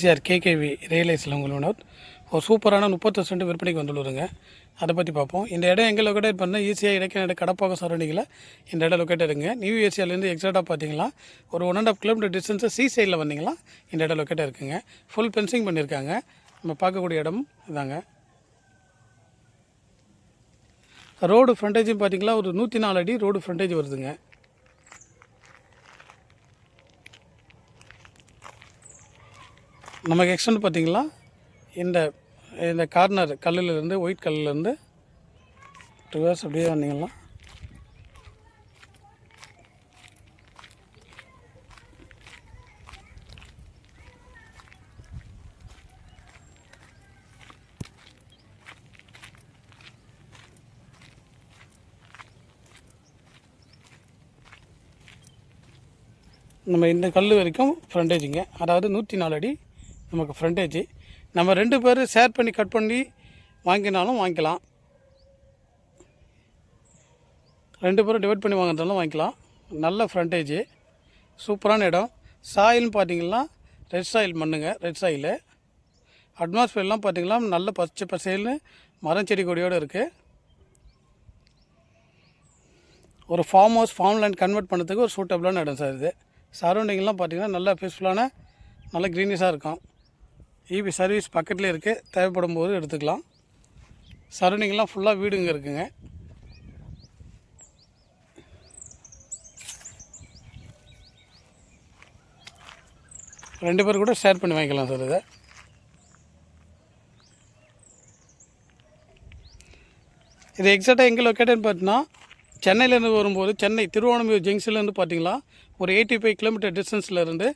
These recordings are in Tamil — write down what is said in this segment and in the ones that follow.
சிஆர் கேகேவி ரியலைஸில் உங்களோட ஒரு சூப்பரான 30 சென்ட் விற்பனைக்கு வந்துள்ளதுங்க. அதை பற்றி பார்ப்போம். இந்த இடம் எங்கே லொக்கேட் பண்ணால் ஈஸியாக இடைக்கிணறு கடப்பாக்கம் சரௌண்டிங்கில் இந்த இடம் லொக்கேட் இருக்குங்க. நியூ ஏசியாவிலேருந்து எக்ஸாக்டாக பார்த்தீங்களா ஒரு 1.5 கிலோமீட்டர் டிஸ்டன்ஸு சி சைடில் வந்தீங்களா இந்த இடம் லொக்கேட் இருக்குங்க. ஃபுல் ஃபென்சிங் பண்ணியிருக்காங்க. நம்ம பார்க்கக்கூடிய இடம் இதாங்க. ரோடு ஃப்ரண்டேஜும் பார்த்தீங்களா ஒரு 104 அடி ரோடு ஃப்ரண்டேஜ் வருதுங்க. நமக்கு எக்ஸ்டெண்ட் பார்த்திங்களா இந்த கார்னர் கல்லிலேருந்து ஒயிட் கல்லிலேருந்து ரிவர்ஸ் அப்படியே வந்தீங்களா நம்ம இந்த கல் வரைக்கும் ஃப்ரண்டேஜுங்க. அதாவது 104 அடி நமக்கு ஃப்ரண்டேஜ். நம்ம 2 பேர் ஷேர் பண்ணி கட் பண்ணி வாங்கினாலும் வாங்கிக்கலாம், 2 பேரும் டிவைட் பண்ணி வாங்கினாலும் வாங்கிக்கலாம். நல்ல ஃப்ரண்டேஜ், சூப்பரான இடம். சாயில்னு பார்த்தீங்கன்னா ரெட் சாயில் மண்ணுங்க. ரெட் சாயில் அட்மாஸ்பியர்லாம் பார்த்தீங்கன்னா நல்ல பச்சை பசேல்னு மரம் செடி கொடியோடு இருக்குது. ஒரு farm house farm land convert பண்ணுறதுக்கு ஒரு சூட்டபிளான இடம் சார் இது. சரௌண்டிங்லாம் பார்த்திங்கன்னா நல்லா பீஸ்ஃபுல்லான நல்ல க்ரீனிஷாக இருக்கும். ஈபி சர்வீஸ் பக்கத்துலேயே இருக்குது, தேவைப்படும் போது எடுத்துக்கலாம். சரௌண்டிங்லாம் ஃபுல்லாக வீடுங்க இருக்குங்க. ரெண்டு பேர் கூட ஷேர் பண்ணி வாங்கிக்கலாம் சார். இது எக்ஸாக்டாக எங்கே லொக்கேட்டட்னு பார்த்தீங்கன்னா சென்னையிலேருந்து வரும்போது சென்னை திருவானூர் ஜங்ஷன்லேருந்து பார்த்தீங்களா ஒரு 85 கிலோமீட்டர் டிஸ்டன்ஸில் இருந்து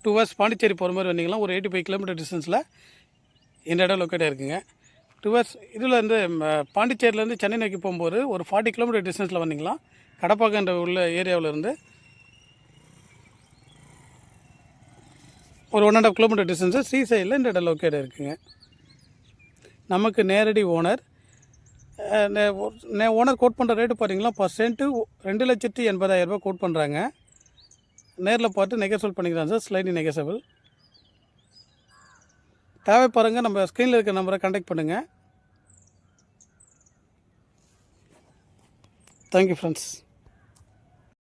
டுவர்ஸ் பாண்டிச்சேரி போகிற மாதிரி வந்தீங்கன்னா ஒரு 85 கிலோமீட்டர் டிஸ்டன்ஸில் இந்த இடம் லொக்கேட் ஆகிருக்குங்க. டுவர்ஸ் இதில் இருந்து பாண்டிச்சேரியிலேருந்து சென்னை நோக்கி போகும்போது ஒரு 40 கிலோமீட்டர் டிஸ்டன்ஸில் வந்தீங்களா கடப்பாக்கன்ற உள்ள ஏரியாவிலேருந்து ஒரு 1.5 கிலோமீட்டர் டிஸ்டன்ஸு சி சைடில் இந்த இடம் லொக்கேட் இருக்குங்க. நமக்கு நேரடி ஓனர் கோட் பண்ணுற ரேட்டு பார்த்தீங்கன்னா பர்சென்ட்டு 2,80,000 கோட் பண்ணுறாங்க. நேரில் பார்த்து நெகோசியேட் பண்ணிக்கலாம் சார், ஸ்லைட்லி நெகோசியபிள். தேவைப்படுங்க நம்ம ஸ்க்ரீனில் இருக்கிற நம்பரை கான்டாக்ட் பண்ணுங்கள். Thank you friends.